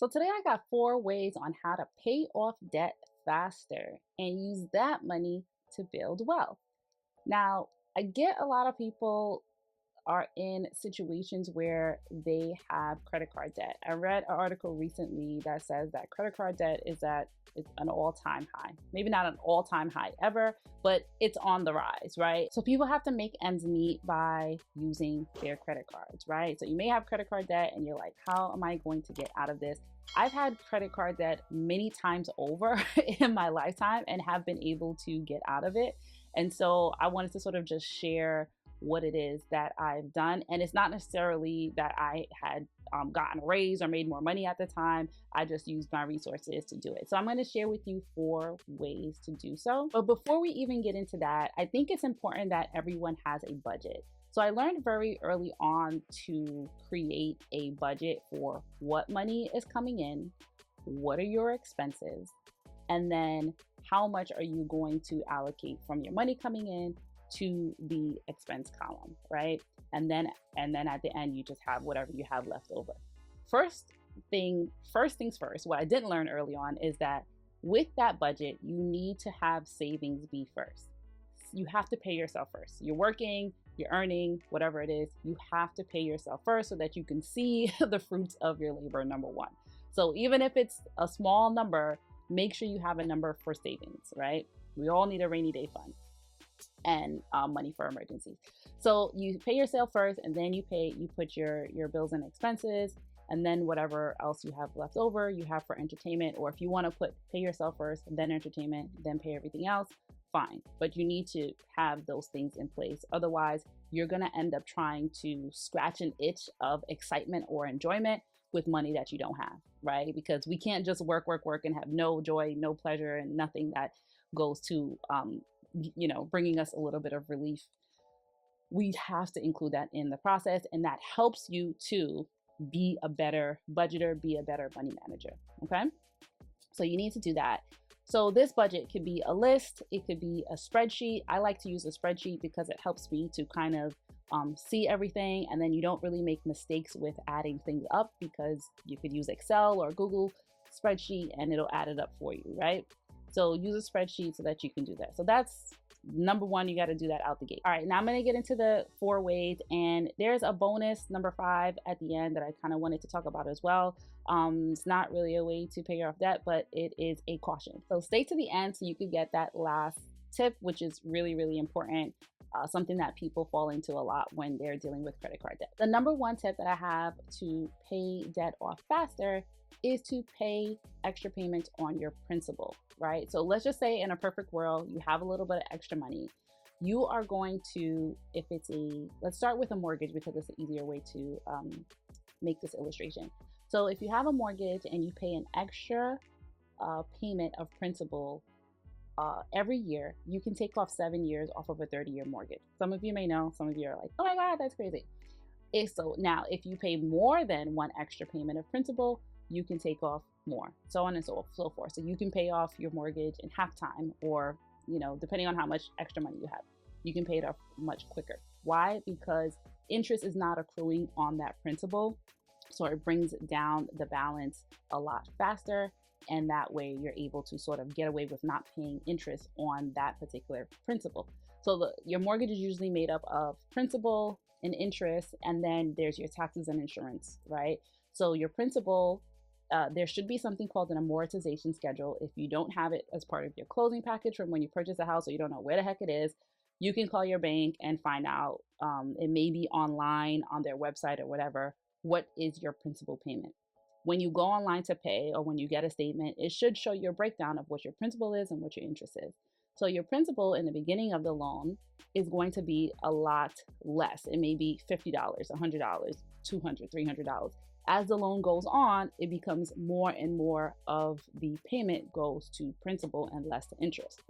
So today I got 4 ways on how to pay off debt faster and use that money to build wealth. Now, I get a lot of people are in situations where they have credit card debt. I read an article recently that says that credit card debt is at it's an all-time high. Maybe not an all-time high ever, but it's on the rise, right? So people have to make ends meet by using their credit cards, right? So you may have credit card debt and you're like, how am I going to get out of this? I've had credit card debt many times over in my lifetime and have been able to get out of it. And so I wanted to sort of just share what it is that I've done. And it's not necessarily that I had gotten a raise or made more money at the time. I just used my resources to do it. So I'm going to share with you 4 ways to do so. But before we even get into that, I think it's important that everyone has a budget. So I learned very early on to create a budget for what money is coming in, what are your expenses, and then how much are you going to allocate from your money coming in to the expense column, right? And then at the end, you just have whatever you have left over. First things first, what I didn't learn early on is that with that budget, you need to have savings be first. You have to pay yourself first. You're working, you're earning, whatever it is, you have to pay yourself first so that you can see the fruits of your labor, number one. So even if it's a small number, make sure you have a number for savings, right? We all need a rainy day fund and money for emergencies. So you pay yourself first, and then you put your bills and expenses, and then whatever else you have left over, you have for entertainment. Or if you want to pay yourself first, then entertainment, then pay everything else, fine. But you need to have those things in place. Otherwise, you're going to end up trying to scratch an itch of excitement or enjoyment with money that you don't have, right? Because we can't just work and have no joy, no pleasure, and nothing that goes to bringing us a little bit of relief. We have to include that in the process, and that helps you to be a better budgeter, be a better money manager. Okay, so you need to do that. So this budget could be a list, it could be a spreadsheet. I like to use a spreadsheet because it helps me to kind of see everything, and then you don't really make mistakes with adding things up, because you could use Excel or Google spreadsheet and it'll add it up for you, right? So use a spreadsheet so that you can do that. So that's number one, you got to do that out the gate. All right, now I'm going to get into the 4 ways, and there's a bonus, number 5, at the end that I kind of wanted to talk about as well. It's not really a way to pay off debt, but it is a caution. So stay to the end so you can get that last tip, which is really, really important. Something that people fall into a lot when they're dealing with credit card debt. The number 1 tip that I have to pay debt off faster is to pay extra payments on your principal, right? So let's just say in a perfect world, you have a little bit of extra money. You are going to, let's start with a mortgage because it's an easier way to make this illustration. So if you have a mortgage and you pay an extra payment of principal every year, you can take off 7 years off of a 30-year mortgage. Some of you may know, some of you are like, oh my God, that's crazy. So now if you pay more than 1 extra payment of principal, you can take off more, so on and so forth. So you can pay off your mortgage in half time, or, depending on how much extra money you have, you can pay it off much quicker. Why? Because interest is not accruing on that principal. So it brings down the balance a lot faster. And that way you're able to sort of get away with not paying interest on that particular principal. So your mortgage is usually made up of principal and interest, and then there's your taxes and insurance, right? So your principal, there should be something called an amortization schedule. If you don't have it as part of your closing package from when you purchase a house, or you don't know where the heck it is, you can call your bank and find out. It may be online on their website or whatever. What is your principal payment? When you go online to pay, or when you get a statement, it should show your breakdown of what your principal is and what your interest is. So your principal in the beginning of the loan is going to be a lot less. It may be $50, $100, $200, $300. As the loan goes on, it becomes more and more of the payment goes to principal and less to interest.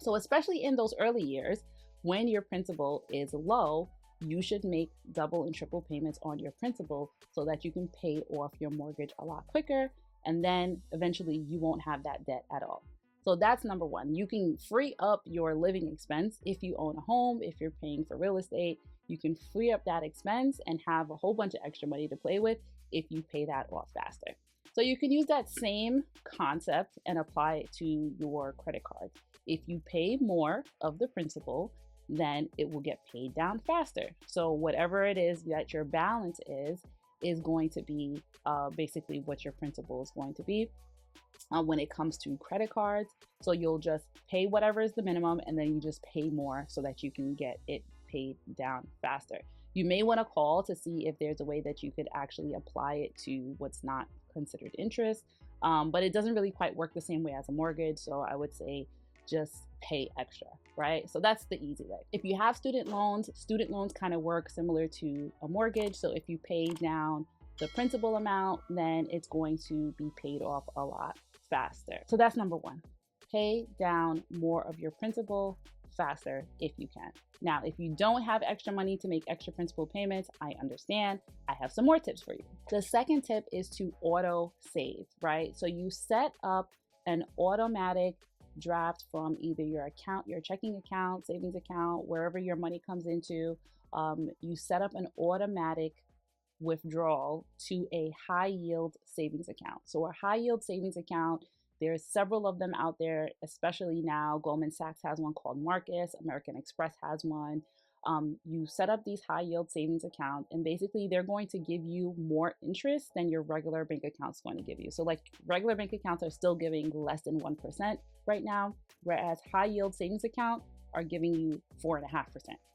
So especially in those early years, when your principal is low, you should make double and triple payments on your principal so that you can pay off your mortgage a lot quicker. And then eventually you won't have that debt at all. So that's number 1. You can free up your living expense if you own a home, if you're paying for real estate. You can free up that expense and have a whole bunch of extra money to play with if you pay that off faster. So you can use that same concept and apply it to your credit cards. If you pay more of the principal, then it will get paid down faster. So whatever it is that your balance is going to be basically what your principal is going to be when it comes to credit cards. So you'll just pay whatever is the minimum, and then you just pay more so that you can get it paid down faster. You may want to call to see if there's a way that you could actually apply it to what's not considered interest, but it doesn't really quite work the same way as a mortgage. So I would say just pay extra, right? So that's the easy way. If you have student loans kind of work similar to a mortgage. So if you pay down the principal amount, then it's going to be paid off a lot faster. So that's number one. Pay down more of your principal faster if you can. Now, if you don't have extra money to make extra principal payments, I understand. I have some more tips for you. The second tip is to auto save, right? So you set up an automatic draft from either your account, your checking account, savings account, wherever your money comes into. You set up an automatic withdrawal to a high yield savings account. So a high yield savings account, there's several of them out there, especially now. Goldman Sachs has one called Marcus, American Express has one. You set up these high yield savings accounts, and basically they're going to give you more interest than your regular bank account's going to give you. So like regular bank accounts are still giving less than 1% right now, whereas high yield savings account are giving you 4.5%,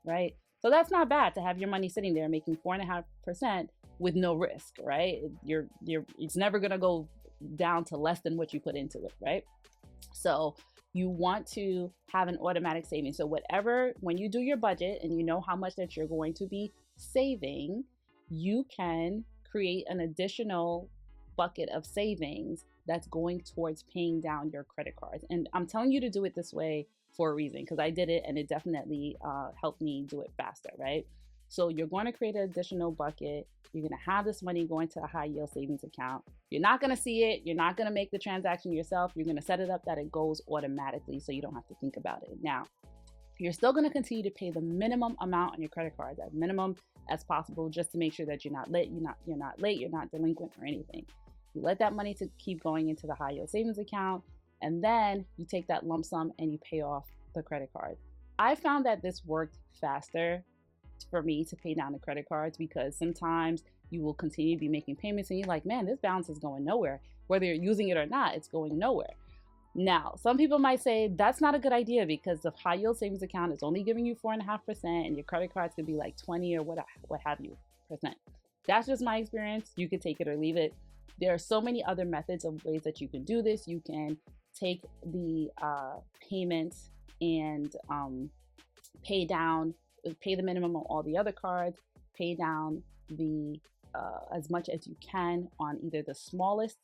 right? So that's not bad to have your money sitting there making 4.5% with no risk, right? It's never gonna go down to less than what you put into it, right? So you want to have an automatic savings. So when you do your budget and you know how much that you're going to be saving, you can create an additional bucket of savings that's going towards paying down your credit cards. And I'm telling you to do it this way for a reason, because I did it and it definitely helped me do it faster, right? So you're going to create an additional bucket. You're going to have this money going to a high yield savings account. You're not going to see it. You're not going to make the transaction yourself. You're going to set it up that it goes automatically so you don't have to think about it. Now, you're still going to continue to pay the minimum amount on your credit cards, as minimum as possible, just to make sure that you're not late, you're not delinquent or anything. You let that money to keep going into the high yield savings account, and then you take that lump sum and you pay off the credit card. I found that this worked faster for me to pay down the credit cards, because sometimes you will continue to be making payments and you're like, man, this balance is going nowhere. Whether you're using it or not, it's going nowhere. Now, some people might say that's not a good idea because the high yield savings account is only giving you 4.5% and your credit cards could be like 20 or what have you percent. That's just my experience. You could take it or leave it. There are so many other methods of ways that you can do this. You can take the payments and pay the minimum on all the other cards, pay down the as much as you can on either the smallest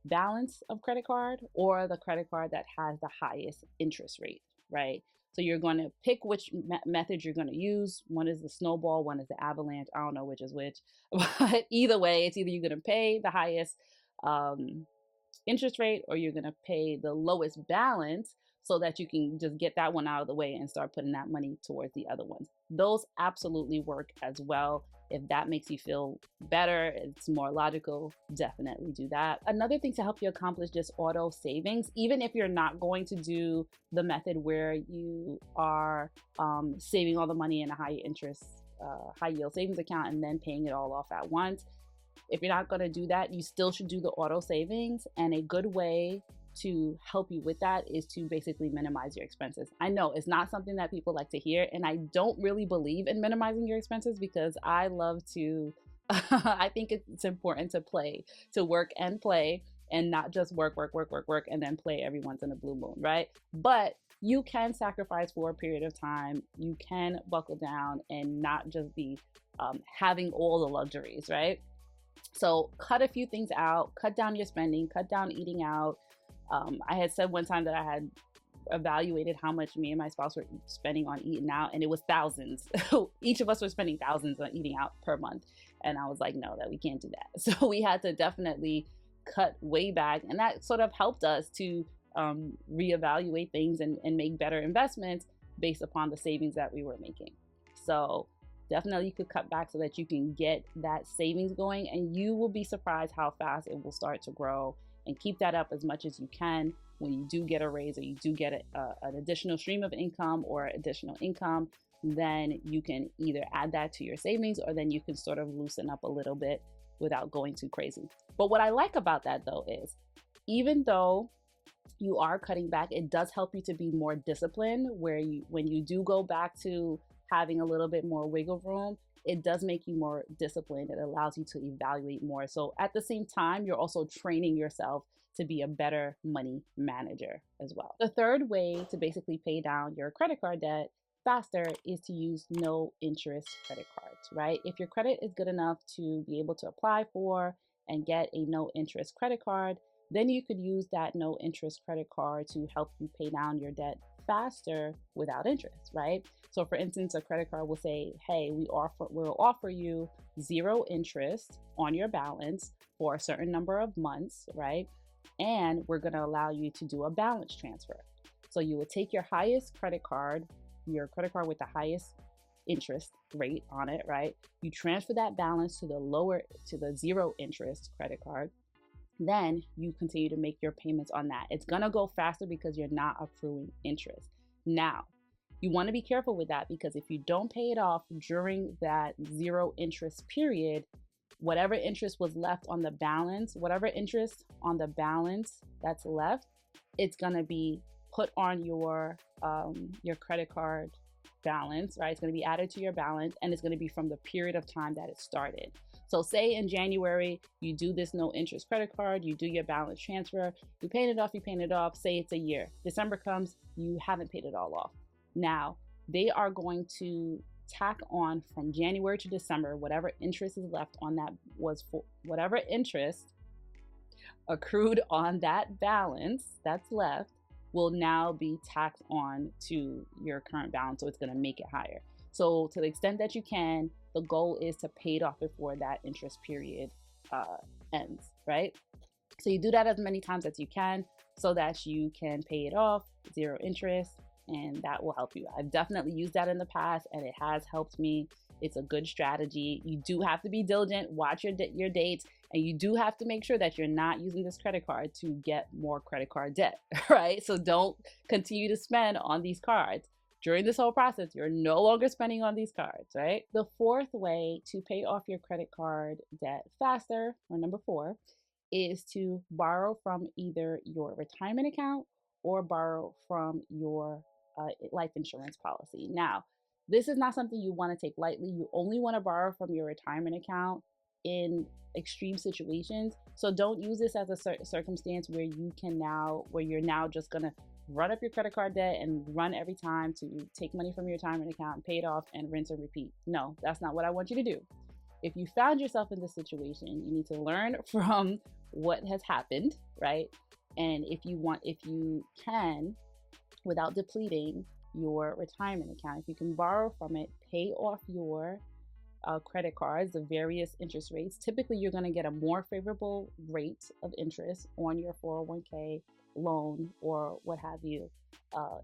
balance of credit card or the credit card that has the highest interest rate, right? So you're going to pick which method you're going to use. One is the snowball, one is the avalanche. I don't know which is which, but either way, it's either you're going to pay the highest interest rate or you're going to pay the lowest balance so that you can just get that one out of the way and start putting that money towards the other ones. Those absolutely work as well. If that makes you feel better, it's more logical, definitely do that. Another thing to help you accomplish this auto savings, even if you're not going to do the method where you are saving all the money in a high interest, high yield savings account and then paying it all off at once. If you're not going to do that, you still should do the auto savings. And a good way to help you with that is to basically minimize your expenses. I know it's not something that people like to hear, and I don't really believe in minimizing your expenses because I love to, I think it's important to work and play and not just work, and then play every once in a blue moon, right? But you can sacrifice for a period of time. You can buckle down and not just be having all the luxuries, right? So cut a few things out, cut down your spending, cut down eating out. I had said one time that I had evaluated how much me and my spouse were spending on eating out, and it was thousands. Each of us were spending thousands on eating out per month. And I was like, no, that we can't do that. So we had to definitely cut way back. And that sort of helped us to reevaluate things and make better investments based upon the savings that we were making. So definitely you could cut back so that you can get that savings going, and you will be surprised how fast it will start to grow. And keep that up as much as you can. When you do get a raise or you do get an additional stream of income or additional income, then you can either add that to your savings, or then you can sort of loosen up a little bit without going too crazy. But what I like about that though is, even though you are cutting back, it does help you to be more disciplined, where when you do go back to having a little bit more wiggle room, it does make you more disciplined. It allows you to evaluate more. So at the same time, you're also training yourself to be a better money manager as well. The third way to basically pay down your credit card debt faster is to use no interest credit cards, right? If your credit is good enough to be able to apply for and get a no interest credit card, then you could use that no interest credit card to help you pay down your debt faster without interest, right? So for instance, a credit card will say, hey, we'll offer you 0 interest on your balance for a certain number of months, right? And we're going to allow you to do a balance transfer. So you would take your highest credit card, your credit card with the highest interest rate on it, right? You transfer that balance to the 0 interest credit card. Then you continue to make your payments on that. It's going to go faster because you're not accruing interest. Now, you want to be careful with that, because if you don't pay it off during that 0 interest period, whatever interest was left on the balance, that's left, it's going to be put on your credit card balance, right? It's going to be added to your balance, and it's going to be from the period of time that it started. So say in January, you do this no interest credit card, you do your balance transfer, you paid it off, say it's a year. December comes, you haven't paid it all off. Now, they are going to tack on from January to December, whatever interest is left on that whatever interest accrued on that balance that's left will now be tacked on to your current balance. So it's going to make it higher. So to the extent that you can, the goal is to pay it off before that interest period ends, right? So you do that as many times as you can so that you can pay it off, 0 interest, and that will help you. I've definitely used that in the past, and it has helped me. It's a good strategy. You do have to be diligent, watch your dates, and you do have to make sure that you're not using this credit card to get more credit card debt, right? So don't continue to spend on these cards. During this whole process, you're no longer spending on these cards, right? The fourth way to pay off your credit card debt faster, or number 4, is to borrow from either your retirement account or borrow from your life insurance policy. Now, this is not something you want to take lightly. You only want to borrow from your retirement account in extreme situations. So don't use this as a circumstance where you're now just going to run up your credit card debt and run every time to take money from your retirement account and pay it off and rinse and repeat. No, that's not what I want you to do. If you found yourself in this situation, you need to learn from what has happened, right? And if you can, without depleting your retirement account, if you can borrow from it, pay off your credit cards, the various interest rates. Typically, you're going to get a more favorable rate of interest on your 401k loan or what have you.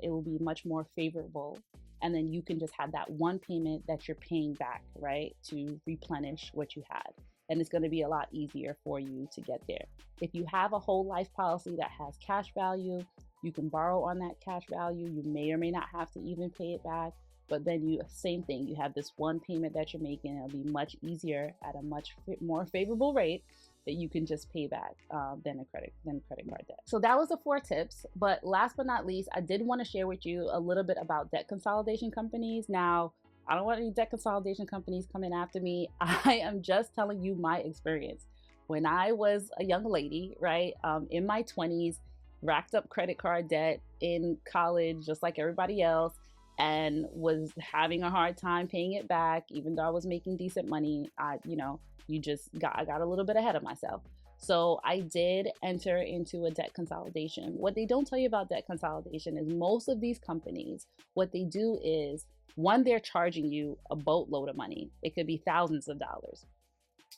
It will be much more favorable. And then you can just have that one payment that you're paying back, right, to replenish what you had. And it's going to be a lot easier for you to get there. If you have a whole life policy that has cash value, you can borrow on that cash value. You may or may not have to even pay it back. But then same thing, you have this one payment that you're making. It'll be much easier at a much more favorable rate that you can just pay back than credit card debt. So that was the 4 tips. But last but not least, I did want to share with you a little bit about debt consolidation companies. Now, I don't want any debt consolidation companies coming after me. I am just telling you my experience. When I was a young lady, right, in my 20s, racked up credit card debt in college, just like everybody else, and was having a hard time paying it back, even though I was making decent money. I got a little bit ahead of myself. So I did enter into a debt consolidation. What they don't tell you about debt consolidation is most of these companies, what they do is, one, they're charging you a boatload of money. It could be thousands of dollars.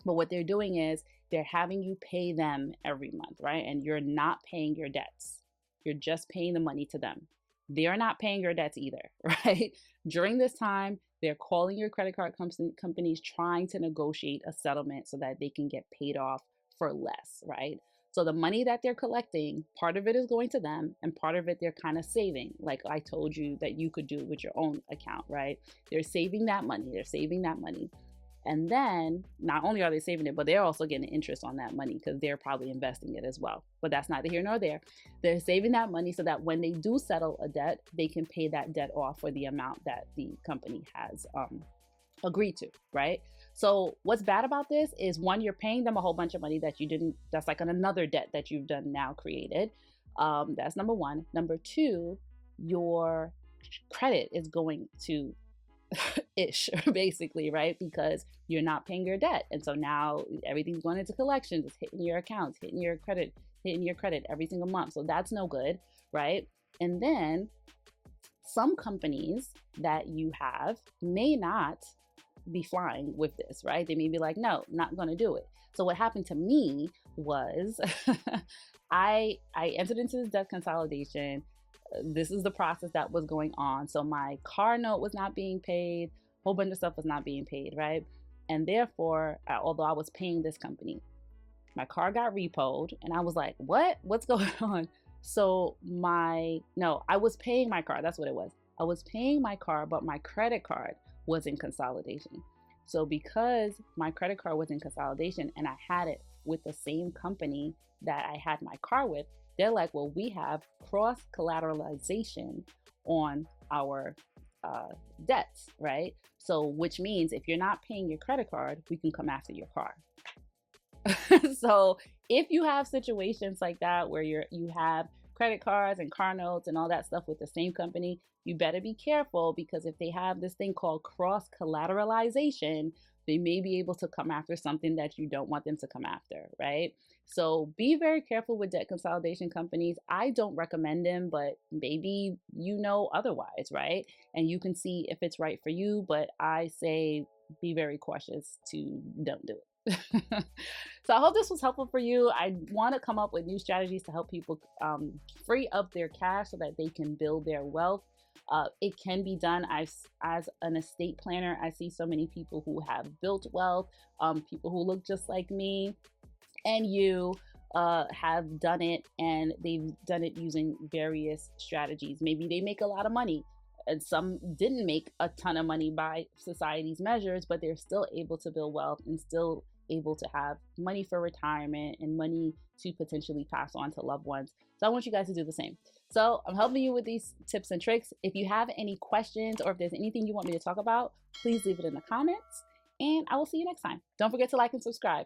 But what they're doing is they're having you pay them every month, right? And you're not paying your debts. You're just paying the money to them. They're not paying your debts either, right? During this time, They're calling your credit card companies trying to negotiate a settlement so that they can get paid off for less, right? So the money that they're collecting, part of it is going to them and part of it they're kind of saving. Like I told you that you could do with your own account, right? They're saving that money. They're saving that money. And then not only are they saving it, but they're also getting interest on that money because they're probably investing it as well. But that's neither here nor there. They're saving that money so that when they do settle a debt, they can pay that debt off for the amount that the company has agreed to, right? So what's bad about this is, one, you're paying them a whole bunch of money that you didn't, that's like another debt that you've done now created. That's number one. Number two, your credit is going to ish basically, right? Because you're not paying your debt. And so now everything's going into collections, it's hitting your accounts, hitting your credit every single month. So that's no good, right? And then some companies that you have may not be flying with this, right? They may be like, no, not going to do it. So what happened to me was I entered into this debt consolidation. This is the process that was going on. So my car note was not being paid, a whole bunch of stuff was not being paid, right? And therefore, although I was paying this company, my car got repoed and I was like, what's going on? So I was paying my car. That's what it was. I was paying my car, but my credit card was in consolidation. So because my credit card was in consolidation and I had it with the same company that I had my car with, they're like, well, we have cross collateralization on our debts, right? So which means if you're not paying your credit card, we can come after your car. So if you have situations like that where you have credit cards and car notes and all that stuff with the same company, you better be careful, because if they have this thing called cross collateralization, they may be able to come after something that you don't want them to come after, right? So be very careful with debt consolidation companies. I don't recommend them, but maybe you know otherwise, right? And you can see if it's right for you, but I say be very cautious to don't do it. So I hope this was helpful for you. I want to come up with new strategies to help people free up their cash so that they can build their wealth. It can be done. As an estate planner, I see so many people who have built wealth, people who look just like me and you have done it, and they've done it using various strategies. Maybe they make a lot of money, and some didn't make a ton of money by society's measures, but they're still able to build wealth and still able to have money for retirement and money to potentially pass on to loved ones. So I want you guys to do the same. So I'm helping you with these tips and tricks. If you have any questions or if there's anything you want me to talk about, please leave it in the comments, and I will see you next time. Don't forget to like and subscribe.